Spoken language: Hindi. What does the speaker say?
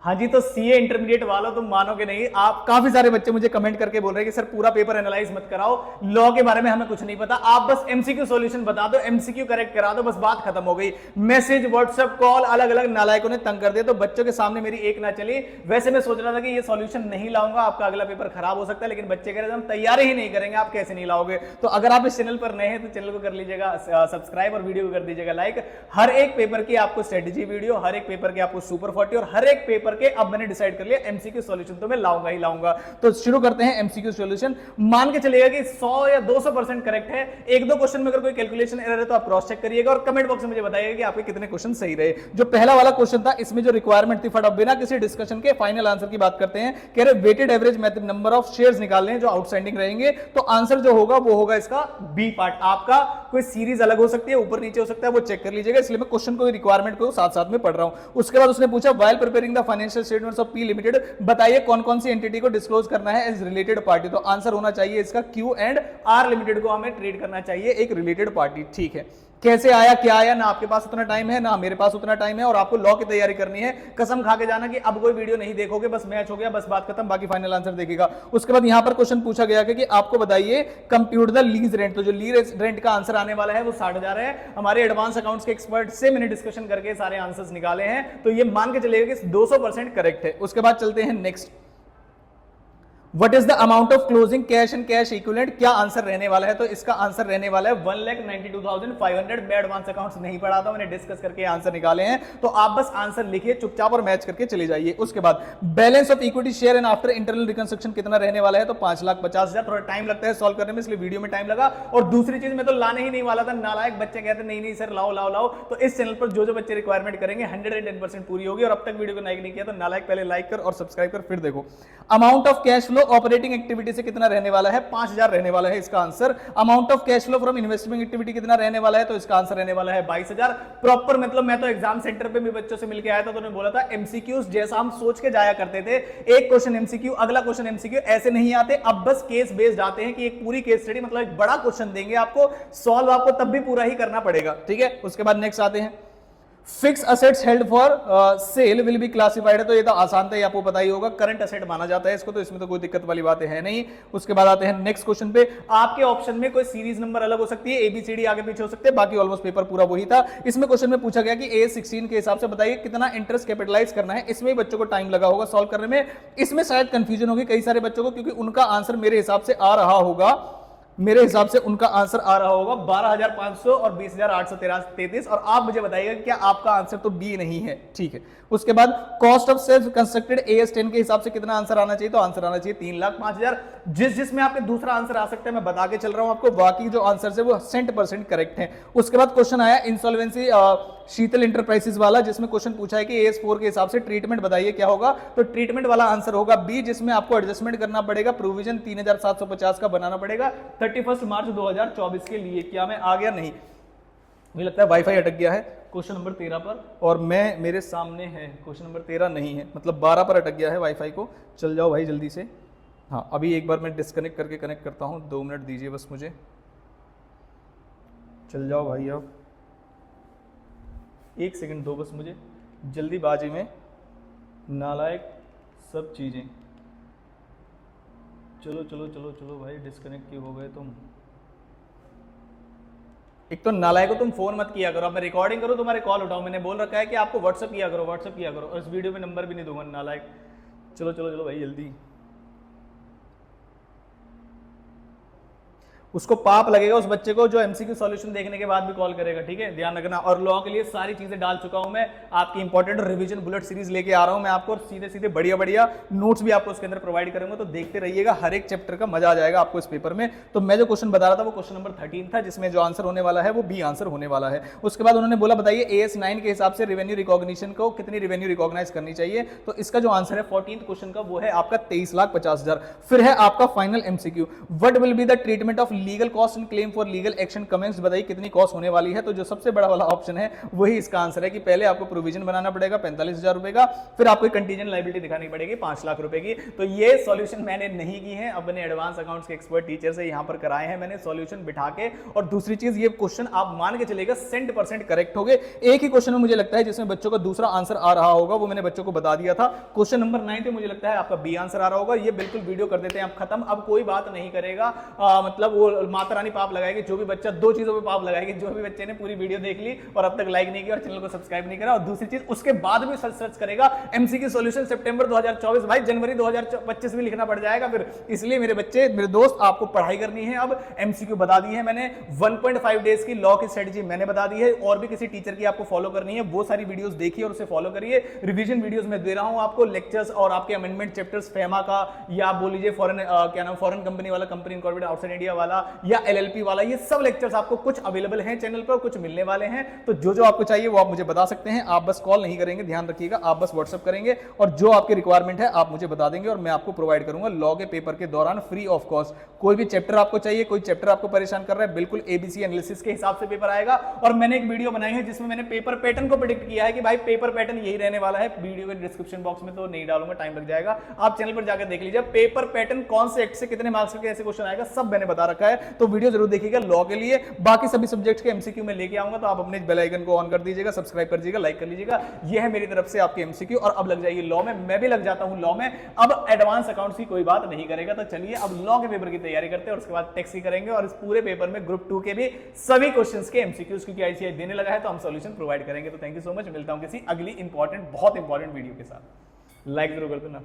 हाँ जी, तो सीए इंटरमीडिएट वालों तुम मानोगे नहीं, आप काफी सारे बच्चे मुझे कमेंट करके बोल रहे हैं कि सर पूरा पेपर एनालाइज मत कराओ, लॉ के बारे में हमें कुछ नहीं पता, आप बस एमसीक्यू सॉल्यूशन बता दो, एमसीक्यू करेक्ट करा दो, बस बात खत्म हो गई। मैसेज, व्हाट्सएप कॉल, अलग अलग नालायकों ने तंग कर दिया, तो बच्चों के सामने मेरी एक ना चली। वैसे मैं सोच रहा था कि ये सॉल्यूशन नहीं लाऊंगा, आपका अगला पेपर खराब हो सकता है, लेकिन बच्चे कह रहे थे हम तैयारी ही नहीं करेंगे, आप कैसे नहीं लाओगे। तो अगर आप इस चैनल पर नए हैं तो चैनल को कर लीजिएगा सब्सक्राइब और वीडियो को कर दीजिएगा लाइक। हर एक पेपर की आपको स्ट्रेटेजी वीडियो, हर एक पेपर के आपको सुपर 40 और हर एक पेपर के अब मैंने डिसाइड कर लिया एमसीक्यू सॉल्यूशन तो मैं लाऊंगा ही लाऊंगा। तो शुरू करते हैं एमसीक्यू सॉल्यूशन। मान के चलिएगा कि 100 या 200% करेक्ट है। एक दो क्वेश्चन में अगर कोई कैलकुलेशन एरर है तो आप क्रॉस चेक करिएगा और कमेंट बॉक्स में मुझे बताइएगा कि आपके कितने क्वेश्चन सही रहे। जो पहला वाला क्वेश्चन था इसमें जो रिक्वायरमेंट थी, फटाफट बिना किसी डिस्कशन के फाइनल आंसर की बात करते हैं। कह रहे weighted average method number of shares निकालने हैं जो आउटस्टैंडिंग रहेंगे। तो आंसर जो होगा वो होगा इसका बी पार्ट। आपका कोई सीरीज अलग हो सकती है, ऊपर नीचे हो सकता है, वो चेक कर लीजिएगा, इसलिए मैं क्वेश्चन को रिक्वायरमेंट को साथ साथ में पढ़ रहा हूं। उसके बाद उसने पूछा while preparing the financial statements of P limited, बताइए कौन कौन सी एंटिटी को डिस्क्लोज करना है एज रिलेटेड पार्टी। तो आंसर होना चाहिए इसका क्यू एंड आर लिमिटेड को हमें ट्रीट करना चाहिए एक रिलेटेड पार्टी। ठीक है, कैसे आया क्या आया, ना आपके पास उतना टाइम है ना मेरे पास उतना टाइम है, और आपको लॉ की तैयारी करनी है। कसम खा के जाना कि अब कोई वीडियो नहीं देखोगे, बस मैच हो गया, बस बात खत्म, बाकी फाइनल आंसर देखिएगा। उसके बाद यहां पर क्वेश्चन पूछा गया कि आपको बताइए कंप्यूट द लीज रेंट। तो जो लीज रेंट का आंसर आने वाला है वो 60,000 है। हमारे एडवांस अकाउंट्स के एक्सपर्ट से मैंने डिस्कशन करके सारे आंसर्स निकाले हैं, तो ये मान के चलेगा कि 200% करेक्ट है। उसके बाद चलते हैं next. What is the amount of closing cash and cash equivalent? क्या आंसर रहने वाला है? तो इसका आंसर रहने वाला है 1,92,500। मैं एडवांस अकाउंट्स नहीं पढ़ाता, मैंने डिस्कस करके आंसर निकाले हैं, तो आप बस आंसर लिखिए चुपचाप और मैच करके चले जाइए। उसके बाद balance of equity share and after internal reconstruction कितना रहने वाला है? तो 5,50,000। थोड़ा टाइम लगता है सॉल्व करने में, इसलिए वीडियो में टाइम लगा। और दूसरी चीज मैं तो लाने ही नहीं वाला था, नालायक बच्चे कहते नहीं नहीं सर लाओ लाओ लाओ। तो इस चैनल पर जो जो बच्चे रिक्वायरमेंट करेंगे 110% पूरी होगी। और अब तक वीडियो को लाइक नहीं किया तो नालायक पहले लाइक कर और सब्सक्राइब कर, फिर देखो। Amount of cash flow operating activity से कितना रहने वाला है? 5,000 रहने वाला है इसका answer. Amount of cash flow from investment activity कितना रहने वाला है? तो इसका आंसर रहने वाला है 22,000। प्रॉपर मतलब मैं तो एग्जाम सेंटर पे भी बच्चों से मिलके आया था, तो उन्होंने बोला था एमसीक्यूज जैसा हम सोच के जाया करते थे, एक क्वेश्चन एमसीक्यू अगला क्वेश्चन एमसीक्यू, ऐसे नहीं आते। अब बस केस बेस्ड आते हैं कि एक पूरी केस स्टडी, मतलब एक बड़ा क्वेश्चन देंगे आपको, सॉल्व आपको तब भी पूरा ही करना पड़ेगा। ठीक है, उसके बाद नेक्स्ट आते हैं। Fix assets held for sale will be classified है। तो ये तो आसान था, ये आपको पता ही होगा, करंट असेट माना जाता है इसको, तो इसमें तो कोई दिक्कत वाली बातें है नहीं। उसके बाद आते हैं नेक्स्ट क्वेश्चन पे। आपके ऑप्शन में कोई सीरीज नंबर अलग हो सकती है, एबीसीडी आगे पीछे हो सकते हैं, बाकी ऑलमोस्ट पेपर पूरा वही था। इसमें क्वेश्चन में पूछा गया कि A16 के हिसाब से बताइए कितना इंटरेस्ट कैपिटलाइज करना है। इसमें बच्चों को टाइम लगा होगा सॉल्व करने में, इसमें शायद कंफ्यूजन होगी कई सारे बच्चों को, क्योंकि उनका आंसर मेरे हिसाब से आ रहा होगा, मेरे हिसाब से उनका आंसर आ रहा होगा 12,500 और 20,833। और आप मुझे बताइएगा क्या आपका आंसर तो बी नहीं है। ठीक है, उसके बाद cost of self constructed AS10 के हिसाब से कितना आंसर आना चाहिए? तो आंसर आना चाहिए 3,05,000। जिसमें आपके दूसरा आंसर आ सकता है मैं बता के चल रहा हूं आपको, बाकी जो आंसर है वो 100% करेक्ट है। उसके बाद क्वेश्चन आया इंसॉल्वेंसी शीतल इंटरप्राइजेस वाला, जिसमें क्वेश्चन पूछा है कि AS4 के हिसाब से ट्रीटमेंट बताइए क्या होगा। तो ट्रीटमेंट वाला आंसर होगा बी, जिसमें आपको एडजस्टमेंट करना पड़ेगा, प्रोविजन 3,750 का बनाना पड़ेगा 31 मार्च 2024 के लिए। क्या मैं आ गया? नहीं, मुझे लगता है वाईफाई अटक गया है क्वेश्चन नंबर 13 पर, और मैं मेरे सामने है क्वेश्चन नंबर 13 नहीं है, मतलब 12 पर अटक गया है वाईफाई को। चल जाओ भाई जल्दी से। हाँ, अभी एक बार मैं डिस्कनेक्ट करके कनेक्ट करता हूँ, 2 मिनट दीजिए बस मुझे। चल जाओ भाई, अब 1 सेकंड दो बस मुझे, जल्दीबाजी में नालायक सब चीज़ें। चलो चलो चलो चलो भाई, डिस्कनेक्ट क्यों हो गए तुम? एक तो नालायक को तुम फोन मत किया करो, अब मैं रिकॉर्डिंग करूँ तुम्हारे कॉल उठाऊं। मैंने बोल रखा है कि आपको व्हाट्सअप किया करो, व्हाट्सअप किया करो, और इस वीडियो में नंबर भी नहीं दूंगा नालायक। चलो चलो चलो भाई जल्दी। उसको पाप लगेगा उस बच्चे को जो एमसीक्यू सॉल्यूशन देखने के बाद भी कॉल करेगा। ठीक है, ध्यान रखना। और लॉ के लिए सारी चीजें डाल चुका हूं मैं, आपकी इंपॉर्टेंट रिवीजन बुलेट सीरीज लेके आ रहा हूं मैं आपको, सीधे सीधे बढ़िया बढ़िया नोट्स भी आपको उसके अंदर प्रोवाइड करूंगा, तो देखते रहिएगा, हर एक चैप्टर का मजा आ जाएगा आपको इस पेपर में। तो मैं जो क्वेश्चन बता रहा था वो क्वेश्चन नंबर 13 था, जिसमें जो आंसर होने वाला है वो बी आंसर होने वाला है। उसके बाद उन्होंने बोला बताइए AS9 के हिसाब से रेवेन्यू रिकॉग्निशन को कितनी रेवेन्यू रिकॉग्नाइज करनी चाहिए। तो इसका जो आंसर है 14th क्वेश्चन का वो है आपका 23,50,000। फिर है आपका final MCQ, what will be the treatment of legal cost and claim for legal action comments बताइए कितनी कॉस्ट होने वाली है। तो जो सबसे बड़ा वाला ऑप्शन है वही इसका आंसर है कि पहले आपको प्रोविजन बनाना पड़ेगा 45,000 रुपए का, फिर आपको कंटीजेंट लायबिलिटी दिखानी पड़ेगी 5 लाख रुपए की। तो ये सॉल्यूशन मैंने नहीं की है, अपने एडवांस अकाउंट्स के एक्सपर्ट टीचर से यहां पर कराए हैं मैंने सॉल्यूशन बिठा के। और दूसरी चीज, ये क्वेश्चन आप मान के चलेगा 100% करेक्ट हो गए। एक ही क्वेश्चन में मुझे लगता है जिसमें बच्चों का दूसरा आंसर आ रहा होगा, वो मैंने बच्चों को बता दिया था। क्वेश्चन नंबर 9 पे मुझे लगता है आपका बी आंसर आ रहा होगा। ये बिल्कुल वीडियो कर देते हैं आप खत्म, अब कोई बात नहीं करेगा। मतलब वो माता रानी पाप लगाएगी, जो भी बच्चा 2 चीजों पे पाप लगाएगी, जो भी बच्चे ने पूरी वीडियो देख ली और अब तक लाइक नहीं किया और चैनल को सब्सक्राइब नहीं करा, और दूसरी चीज उसके बाद भी सर्च करेगा एमसीक्यू सॉल्यूशन सितंबर 2024, भाई जनवरी 2025 में लिखना पड़ जाएगा फिर। इसलिए मेरे बच्चे, मेरे दोस्त, आपको पढ़ाई करनी है। अब एमसीक्यू बता दी है मैंने, 1.5 डेज की लॉ की स्ट्रेटजी मैंने बता दी है, और भी किसी टीचर की आपको फॉलो करनी है वो सारी वीडियोस देखिए और उसे फॉलो करिए। रिवीजन वीडियोस में दे रहा हूं आपको, लेक्चर्स और आपके अमेंडमेंट चैप्टर्स फेमा का, या बोल लीजिए फॉरेन कंपनी वाला, कंपनी इनकॉर्पोरेटेड आउटसाइड इंडिया वाला, या एलएलपी वाला, ये सब लेक्चर्स आपको कुछ अवेलेबल हैं चैनल पर, कुछ मिलने वाले हैं। तो जो जो आपको चाहिए वो आप मुझे बता सकते हैं। आप बस कॉल नहीं करेंगे, ध्यान रखिएगा, आप बस व्हाट्सएप करेंगे और जो आपकी रिक्वायरमेंट है आप मुझे बता देंगे और मैं आपको प्रोवाइड करूंगा लॉ के पेपर के दौरान फ्री ऑफ कॉस्ट। कोई भी चैप्टर आपको चाहिए, कोई चैप्टर आपको परेशान कर रहा है, बिल्कुल एबीसी एनालिसिस के हिसाब से पेपर आएगा। और मैंने एक वीडियो बनाई है जिसमें मैंने पेपर पैटर्न को प्रेडिक्ट किया है कि भाई पेपर पैटर्न यही रहने वाला है। वीडियो के डिस्क्रिप्शन बॉक्स में तो नहीं डालूंगा, टाइम लग जाएगा, आप चैनल पर जाकर देख लीजिए पेपर पैटर्न कौन से एक्ट से कितने मार्क्स के ऐसे क्वेश्चन आएगा, सब मैंने बता रखा है। तो वीडियो जरूर देखिएगा लॉ के लिए। बाकी सभी सब्जेक्ट्स के एमसीक्यू में लेके आऊंगा, तो आप अपने बेल आइकन को ऑन कर दीजिएगा, सब्सक्राइब कर दीजिएगा, लाइक कर लीजिएगा। यह है मेरी तरफ से आपके एमसीक्यू। और अब लग जाइए लॉ में, मैं भी लग जाता हूं लॉ में। अब एडवांस अकाउंट्स की कोई बात नहीं करेगा। तो चलिए अब लॉ के पेपर की तैयारी करते हैं और उसके बाद टैक्स की करेंगे। और इस पूरे पेपर में ग्रुप 2 के भी सभी क्वेश्चंस के एमसीक्यूज क्योंकि आईसीआई देने लगा है, तो हम सॉल्यूशन प्रोवाइड करेंगे। तो थैंक यू सो मच, मिलता हूं किसी अगली इंपॉर्टेंट, बहुत इंपॉर्टेंट वीडियो के साथ। लाइक जरूर कर देना।